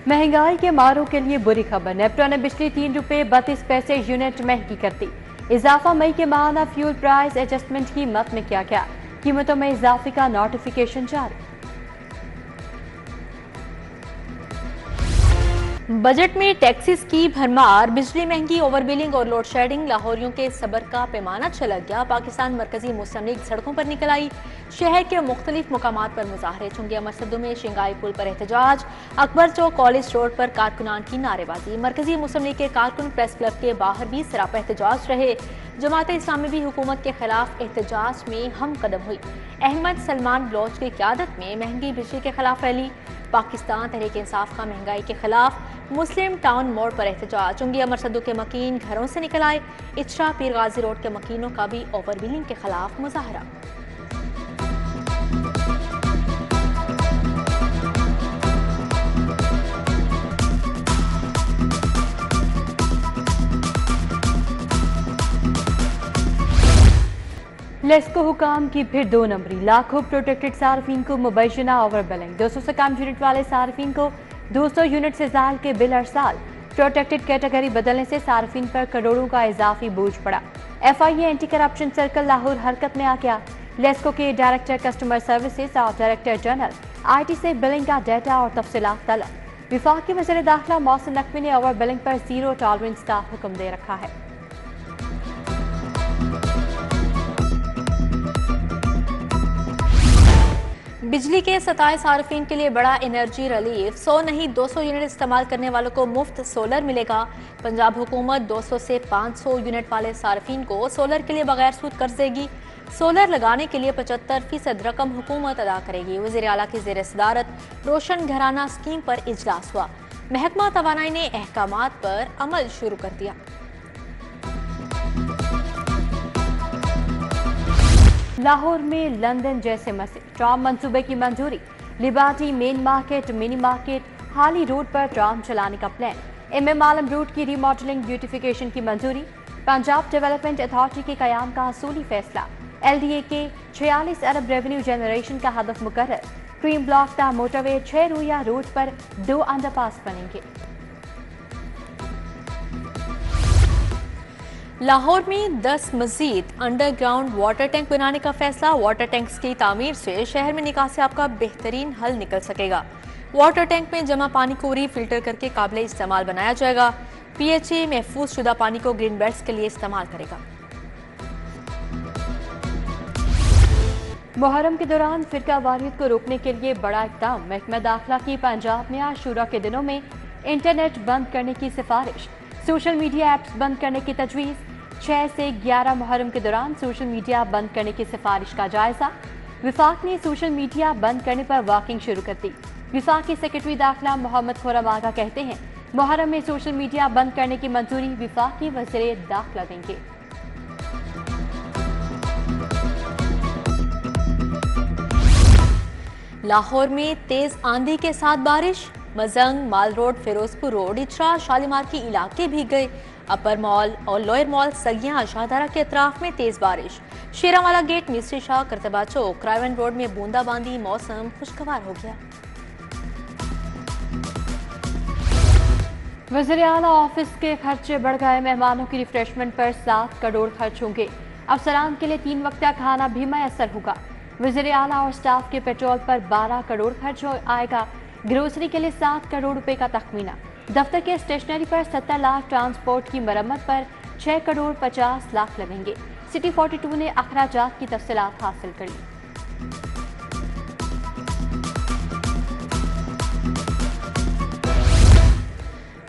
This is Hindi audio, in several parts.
महंगाई के मारों के लिए बुरी खबर। नेप्टो ने बिजली ₹3.32 यूनिट महंगी कर दी। इजाफा मई के माहाना फ्यूल प्राइस एडजस्टमेंट की मद में किया गया। कीमतों में इजाफे का नोटिफिकेशन जारी। बजट में टैक्सेस की भरमार, बिजली महंगी, ओवर बिलिंग और लोड शेडिंग, लाहौरियों के सब्र का पैमाना छलक गया। पाकिस्तान मरकजी मुस्लिम लीग सड़कों पर निकल आई। शहर के मुख्तलिफ मुकामात पर मुजाहरे। चुंगिया मसदों में शिंगाई पुल पर एहतजाज। अकबर चौक कॉलेज रोड पर कारकुनान की नारेबाजी। मरकजी मुस्लिम लीग के कारकुन प्रेस क्लब के बाहर भी सरापा एहतजाज रहे। जमात इस्लामी भी हुकूमत के खिलाफ एहतजाज में हम कदम हुई। अहमद सलमान बलोच की क़यादत में महंगी बिजली के खिलाफ रैली। पाकिस्तान तहरीक इंसाफ का महंगाई के खिलाफ मुस्लिम टाउन मोड़ पर एहतजाज। चुंगिया मरसदों के मकीन घरों से निकल आए। इचरा पीर गाजी रोड के मकीनों का भी ओवर बिलिंग के खिलाफ मुजाहरा। लेस्को हुकाम की फिर 2 नंबरी। लाखों प्रोटेक्टेड सार्फिन को मुबैना ओवर बिलिंग। 200 से कम यूनिट वाले सार्फिन को 200 यूनिट से ज़ायद के बिल हर साल। प्रोटेक्टेड कैटेगरी बदलने से सार्फिन पर करोड़ों का इजाफी बोझ पड़ा। FIA anti corruption circle Lahore हरकत में आ गया। लेस्को के डायरेक्टर कस्टमर सर्विसेज और डायरेक्टर जनरल IT से बिलिंग का डाटा और तफसीलात तलब। विफाकी वज़ीर दाखिला मोहसिन नकवी ने ओवर बिलिंग पर जीरो टॉलरेंस का हुक्म दे रखा है। बिजली के 27 सार्फिन के लिए बड़ा एनर्जी रिलीफ। 100 नहीं 200 यूनिट इस्तेमाल करने वालों को मुफ्त सोलर मिलेगा। पंजाब हुकूमत 200 से 500 यूनिट वाले सार्फिन को सोलर के लिए बगैर सूद कर्ज देगी। सोलर लगाने के लिए 75% रकम हुकूमत अदा करेगी। वज़ीर आला की ज़ेर सदारत रोशन घराना स्कीम पर इजलास हुआ। महकमा तवानाई ने अहकामात पर अमल शुरू कर दिया। लाहौर में लंदन जैसे मस्जिद ट्राम मंसूबे की मंजूरी। Liberty main market, mini market, हाली रोड पर ट्राम चलाने का प्लान। MM आलम रूट की रीमॉडलिंग ब्यूटिफिकेशन की मंजूरी। पंजाब डेवलपमेंट अथॉरिटी के कयाम का असूली फैसला। LDA के 46 अरब रेवेन्यू जनरेशन का हदफ मुकर्रर। क्रीम ब्लॉक ता मोटरवे 6 रुया रोड पर 2 अंडरपास बनेंगे। लाहौर में 10 मजीद अंडरग्राउंड वाटर टैंक बनाने का फैसला। वाटर टैंक्स की तामीर से शहर में निकासियाब का बेहतरीन हल निकल सकेगा। वाटर टैंक में जमा पानी को रीफिल्टर करके काबिल इस्तेमाल बनाया जाएगा। PHA महफूज शुदा पानी को ग्रीन बेल्ट्स के लिए इस्तेमाल करेगा। मुहर्रम के दौरान फिरका वारियत को रोकने के लिए बड़ा इक़दाम। महकमा दाखिला की पंजाब में आशूरा के दिनों में इंटरनेट बंद करने की सिफारिश। सोशल मीडिया ऐप्स बंद करने की तजवीज़। 6 से 11 मुहर्रम के दौरान सोशल मीडिया बंद करने की सिफारिश का जायजा। विफाक ने सोशल मीडिया बंद करने पर वर्किंग शुरू कर दी। विफाक के सेक्रेटरी दाखिला मोहम्मद खुर्रम आगा कहते हैं मुहर्रम में सोशल मीडिया बंद करने की मंजूरी विफाकी वज़ीर दाखिला देंगे। लाहौर में तेज आंधी के साथ बारिश। मजंग, माल रोड, फिरोजपुर रोड, इचरा, शालीमार के इलाके भीग गए। अपर मॉल और लोअर मॉल, सगियां, शाहदारा के अतराफ में तेज बारिश। शेरावाला गेट, मिस्त्री शाह, करतबा चौक, क्राइवन रोड में बूंदाबांदी। मौसम खुशगवार हो गया। वज़ीर आला ऑफिस के खर्चे बढ़ गए। मेहमानों की रिफ्रेशमेंट पर 7 करोड़ खर्च होंगे। अफसरान के लिए 3 वक्ता खाना भी मैसर होगा। वज़ीर आला और स्टाफ के पेट्रोल पर 12 करोड़ खर्च आएगा। ग्रोसरी के लिए 7 करोड़ रुपए का तखमीना। दफ्तर के स्टेशनरी पर 70 लाख, ट्रांसपोर्ट की मरम्मत पर 6 करोड़ 50 लाख लगेंगे। सिटी 42 ने अखराजात की तफसीलात हासिल कर ली।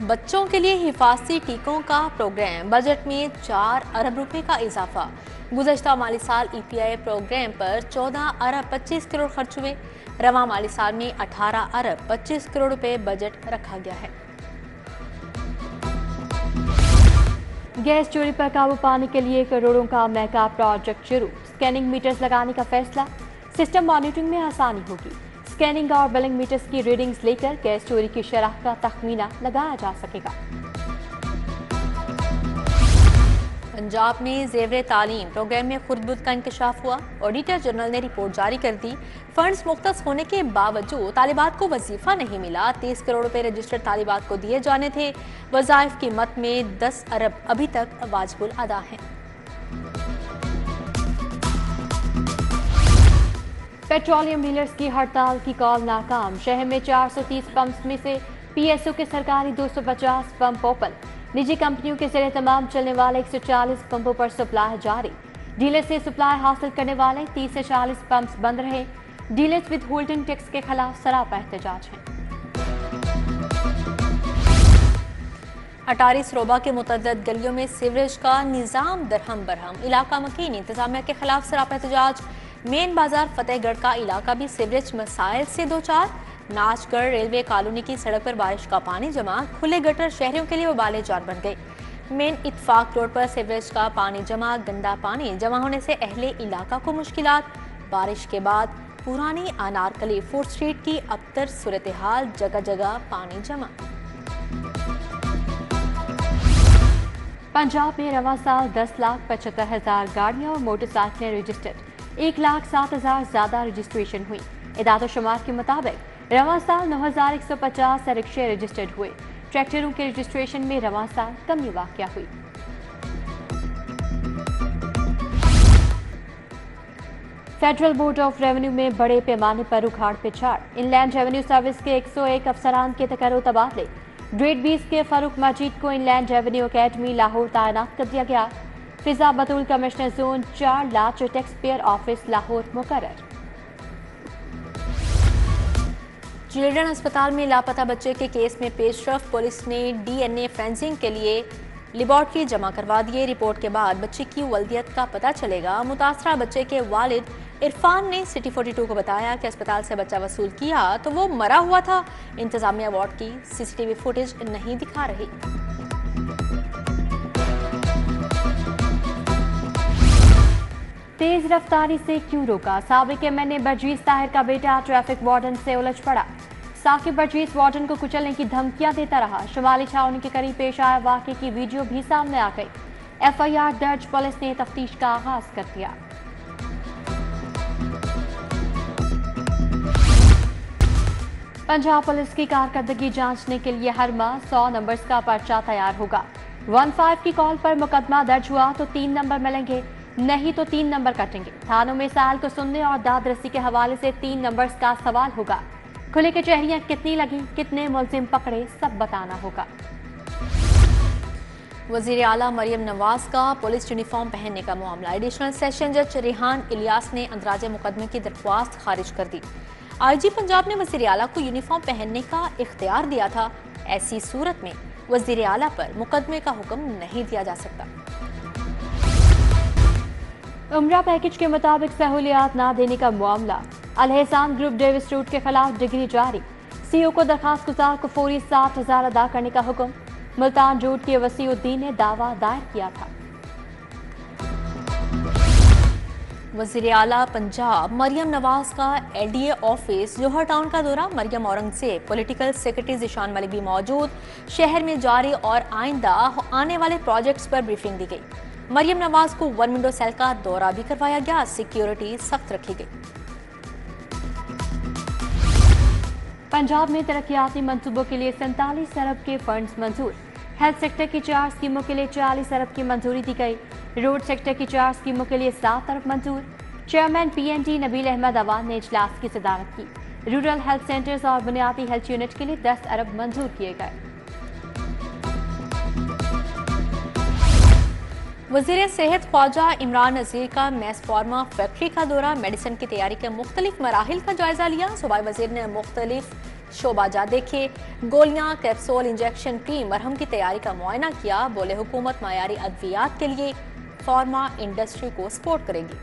बच्चों के लिए हिफाजती टीकों का प्रोग्राम। बजट में 4 अरब रुपए का इजाफा। गुज़श्ता माली साल EPI प्रोग्राम पर 14 अरब 25 करोड़ खर्च हुए। रवा माली साल में 18 अरब 25 करोड़ रुपए बजट रखा गया है। गैस चोरी पर काबू पाने के लिए करोड़ों का मेगा प्रोजेक्ट शुरू। स्कैनिंग मीटर्स लगाने का फैसला। सिस्टम मॉनिटरिंग में आसानी होगी। स्कैनिंग और बिलिंग मीटर्स की रीडिंग्स लेकर गैस चोरी की शरह का तखमीना लगाया जा सकेगा। पंजाब में जेवर तालीम प्रोग्राम में खुर्द का इंकशाफ हुआ। ऑडिटर जनरल ने रिपोर्ट जारी कर दी। फंड्स मुख्तस होने के बावजूद तालिबात को वजीफा नहीं मिला। 30 करोड़ रुपए रजिस्टर्ड तालिबात को दिए जाने थे। वज़ाइफ की मद में 10 अरब अभी तक वाजिबुल अदा हैं। पेट्रोलियम डीलर्स की हड़ताल की कॉल नाकाम। शहर में 430 पंप्स में से पीएसओ के सरकारी 250 पंप ओपन। निजी कंपनियों के जरिए तमाम चलने वाले 140 पंपों पर सप्लाई जारी। डीलर से सप्लाई हासिल करने वाले 30 से 40 पंप्स बंद रहे। डीलर्स विद होल्डिंग टैक्स के खिलाफ सरापा एहतजाज है। अटारी सरोबा के मुतअद्दिद गलियों में सीवरेज का निज़ाम दरहम बरहम। इलाका मकीन इंतजामिया के खिलाफ सरापा एहतजाज। मेन बाजार फतेहगढ़ का इलाका भी सीवरेज मसाइल से दो चार। नाचगढ़ रेलवे कॉलोनी की सड़क पर बारिश का पानी जमा। खुले गटर शहरियों के लिए वबाले जान बन गए। मेन इत्तफाक रोड पर सीवरेज का पानी जमा। गंदा पानी जमा होने से अहले इलाका को मुश्किलात। बारिश के बाद पुरानी अनारकली फूड स्ट्रीट की अबतर सूरत हाल। जगह जगह पानी जमा। पंजाब में रवा साल 10,75,000 गाड़ियां और मोटरसाइकिलें रजिस्टर्ड। 1,07,000 ज्यादा रजिस्ट्रेशन हुई। इदारा शुमार के मुताबिक रवा साल 9,150 रिक्शे रजिस्टर्ड हुए। ट्रैक्टरों के रजिस्ट्रेशन में रवा साल कमी वाक़या हुई। फेडरल बोर्ड ऑफ रेवेन्यू में बड़े पैमाने पर उखाड़ पिछाड़। इनलैंड रेवेन्यू सर्विस के 101 अफसरान के तकर्रो तबादले। ग्रेड 20 के फारूक मजीद को इनलैंड रेवेन्यू अकेडमी लाहौर तैनात कर दिया गया। फिजा बतूल कमिश्नर जोन 4 लाच टैक्स पेयर ऑफिस लाहौर मुकर्रर। चिल्ड्रन अस्पताल में लापता बच्चे के केस में पेशरफ। पुलिस ने डीएनए फोरेंसिक के लिए लेबॉर्ट्री जमा करवा दिए। रिपोर्ट के बाद बच्चे की वल्दियत का पता चलेगा। मुतासरा बच्चे के वालिद इरफान ने सिटी 42 को बताया कि अस्पताल से बच्चा वसूल किया तो वो मरा हुआ था। इंतजामिया वार्ड की सीसीटीवी फुटेज नहीं दिखा रही। तेज रफ्तारी से क्यों रोका? साबिक एमएनए बर्जीस ताहिर का बेटा ट्रैफिक वार्डन से उलझ पड़ा। साकिब बर्जीस वार्डन को कुचलने की धमकियां देता रहा। शुमाली छावनी के करीब पेश आया वाक़े की वीडियो भी सामने आ गई। एफआईआर दर्ज। पुलिस ने तफ्तीश का आगाज कर दिया। पंजाब पुलिस की कारकर्दगी जांचने के लिए हर माह 100 नंबर्स का पर्चा तैयार होगा। 15 की कॉल पर मुकदमा दर्ज हुआ तो 3 नंबर मिलेंगे, नहीं तो 3 नंबर कटेंगे। थानों में साल को सुनने और दाद रसी के हवाले से 3 नंबर्स का सवाल होगा। खुले कचहरियां कितनी लगी, कितने मुलजिम पकड़े, सब बताना होगा। वजीर आला मरियम नवाज का पुलिस यूनिफॉर्म पहनने का मामला। एडिशनल सेशन जज रेहान इलियास ने अंदराज मुकदमे की दरख्वास्त खारिज कर दी। आईजी पंजाब ने वजीर आला को यूनिफॉर्म पहनने का इख्तियार दिया था। ऐसी सूरत में वजीर आला पर मुकदमे का हुक्म नहीं दिया जा सकता। उम्रा पैकेज के मुताबिक सहूलियात न देने का मामला। अल-एहसान ग्रुप डेविस रूट के खिलाफ डिग्री जारी। सीओ को दरखास्त गुजार को फौरी 60,000 अदा करने का हुक्म। मुल्तान रूट के वसीउद्दीन ने दावा दायर किया था। वजीर आला पंजाब मरियम नवाज का एलडीए ऑफिस जोहर टाउन का दौरा। मरियम औरंगजेब, पॉलिटिकल सेक्रेटरी जिशान मलिक भी मौजूद। शहर में जारी और आइंदा आने वाले प्रोजेक्ट्स पर ब्रीफिंग दी गई। मरियम नवाज को 1 विंडो सेल का दौरा भी करवाया गया। सिक्योरिटी सख्त रखी गई। पंजाब में तरक्याती मंसूबों के लिए 47 अरब के फंड्स मंजूर। हेल्थ सेक्टर की 4 स्कीमों के लिए 40 अरब की मंजूरी दी गई। रोड सेक्टर की 4 स्कीमों के लिए 7 अरब मंजूर। चेयरमैन पीएनडी नबील अहमद अवान ने इजलास की सदारत की। रूरल हेल्थ सेंटर्स और बुनियादी हेल्थ यूनिट के लिए 10 अरब मंजूर किए गए। वजीर सेहत ख्वाजा इमरान नज़ीर का मैस फार्मा फैक्ट्री का दौरा। मेडिसिन की तैयारी के मुख्तलिफ मराहिल का जायजा लिया। सूबाई वजीर ने मुख्तलिफ शोबाजात देखे। गोलियां, कैप्सूल, इंजेक्शन, क्रीम, मरहम की तैयारी का मुआयना किया। बोले हुकूमत मायारी अद्वियात के लिए फार्मा इंडस्ट्री को सपोर्ट करेगी।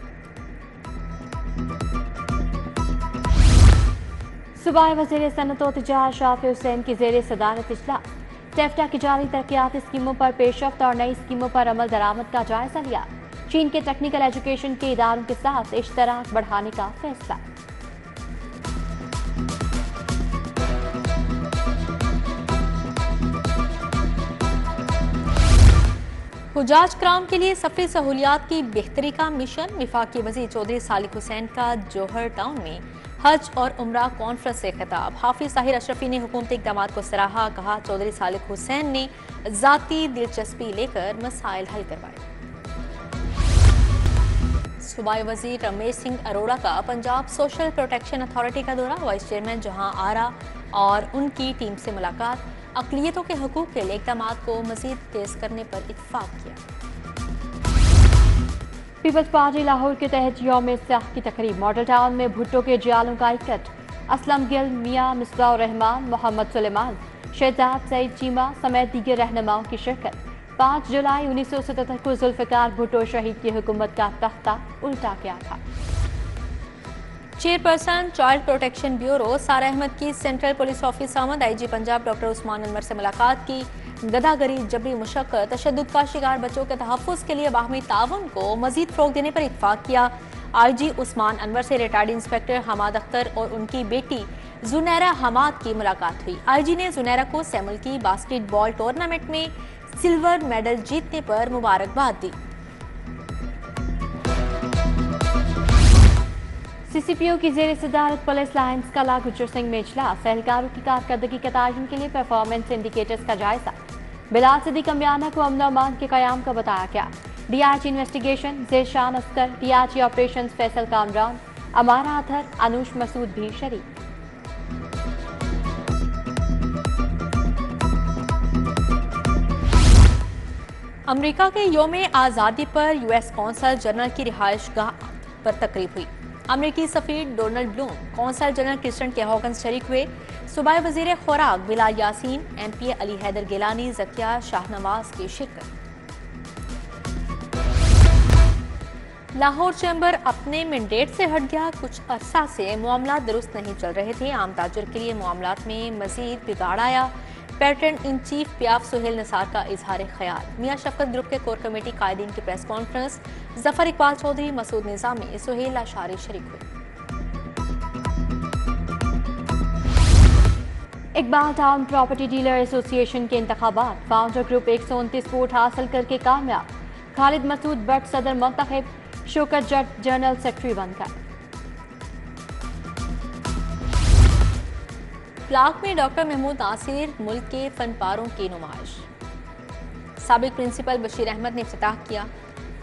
सूबाई वजीर सनअत व तिजारत शाफी हुसैन की जेर सदारत इजलास। टेफ्टा की जारी तरक्याती स्कीमों पर पेशरफ्त और नई स्कीमों पर अमल दरामद का जायजा लिया। चीन के टेक्निकल एजुकेशन के इदारों के साथ इश्तराक बढ़ाने का फैसला। हुजाज कराम के लिए सफरी सहूलियात की बेहतरी का मिशन। वफाकी वज़ीर चौधरी सालिक हुसैन का जौहर टाउन में हज और उमरा कॉन्फ्रेंस से खिताब। हाफिज ताहिर अशरफी ने हुकूमती इक़दाम को सराहा। कहा, चौधरी सालिक हुसैन ने ज़ाती दिलचस्पी लेकर मसाइल हल करवाए। सूबाई वजीर रमेश सिंह अरोड़ा का पंजाब सोशल प्रोटेक्शन अथॉरिटी का दौरा। वाइस चेयरमैन जहां आरा और उनकी टीम से मुलाकात। अक़लियतों के हकूक़ के लिए इक़दाम को मज़ीद तेज़ करने पर इत्तफ़ाक़ किया। पीपल्स पार्टी लाहौर के तहत यौम सियाह की तकरीब। मॉडल टाउन में भुट्टो के जियालों का इकट्ठ। असलम गिल, मियाँ मिसबाह रहमान, मोहम्मद सुलेमान, शहजाद सईद चीमा समेत दीगर रहनुमाओं की शिरकत। 5 जुलाई 1977 को जुल्फ़िकार भुट्टो शहीद की हुकूमत का तख्ता उल्टा किया था। चेयरपर्सन चाइल्ड प्रोटेक्शन ब्यूरो सारा अहमद की सेंट्रल पुलिस ऑफिस आमद। IG पंजाब डॉक्टर उस्मान अनवर से मुलाकात की। गदागरी, जबरी मुशक्क़त, तशद्दुद का शिकार बच्चों के तहफ़्फ़ुज़ के लिए बाहमी ताउन को मज़ीद फ़रोग़ देने पर इत्तफ़ाक़ किया। IG उस्मान अनवर से रिटायर्ड इंस्पेक्टर हमाद अख्तर और उनकी बेटी जुनैरा हमाद की मुलाकात हुई। IG ने जुनैरा को सेमुल की बास्केटबॉल टूर्नामेंट में सिल्वर मेडल जीतने पर मुबारकबाद दी। CCPO की ज़ेर सदारत पुलिस लाइन्स का गुज्जर सिंह में इजलास। एहलकारों की कारकर्दगी के तयन के लिए परफॉर्मेंस इंडिकेटर्स का जायजा। बिलाल सिद्दीक अम्बियाना को अमन अमान के क़याम का बताया गया। DIG investigation Zeeshan Askar, DIG operation Faisal Kamran, Amara Athar, Anush Masood भी शरीक। अमरीका के योम आज़ादी पर US कौंसल जनरल की रिहाइश गाह पर तकरीब हुई। अमरीकी सफ़ीर Donald Blome, consul general Kristin K Hawkins शरीक हुए। सूबाई वज़ीर खुराक बिलाल यासीन, MPA अली हैदर गिलानी, ज़किया शाहनवाज की शिरकत। लाहौर चैम्बर अपने मैंडेट से हट गया। कुछ अरसा से मामला दुरुस्त नहीं चल रहे थे। आम ताजर के लिए मामलात में मजीद बिगाड़ आया। Patron in chief PIAF Suhail Nisar का इजहार ख्याल। मियाँ शफकत ग्रुप के कोर कमेटी कायदीन की प्रेस कॉन्फ्रेंस। जफर इकबाल चौधरी, मसूद निजामी, सुहेल अशारी शरीक हुए। Iqbal town property dealer association के इंतखाबात। फाउंडर ग्रुप 129 वोट हासिल करके कामयाब। खालिद मसूद बट सदर मुंतखब, शौकत जट जनरल सेक्रेटरी बनकर। ब्लॉक में डॉक्टर महमूद नासिर मुल्क के फनपारों की नुमाइश। साबिक प्रिंसिपल बशीर अहमद ने इफ्तिताह किया।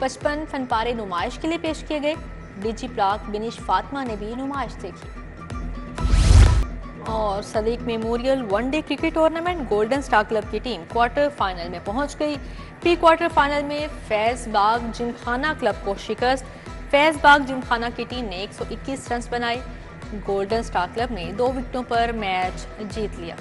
55 फनपारे नुमाइश के लिए पेश किए गए। DG ब्लॉक बिनिश फातिमा ने भी नुमाइश देखी। और Sadiq memorial one day cricket tournament golden star club की टीम क्वार्टर फाइनल में पहुंच गई। प्री क्वार्टर फाइनल में फैज बाग जिमखाना क्लब को शिकस्त। फैज बाग जिमखाना की टीम ने 121 रन बनाए। गोल्डन स्टार क्लब ने 2 विकेटों पर मैच जीत लिया।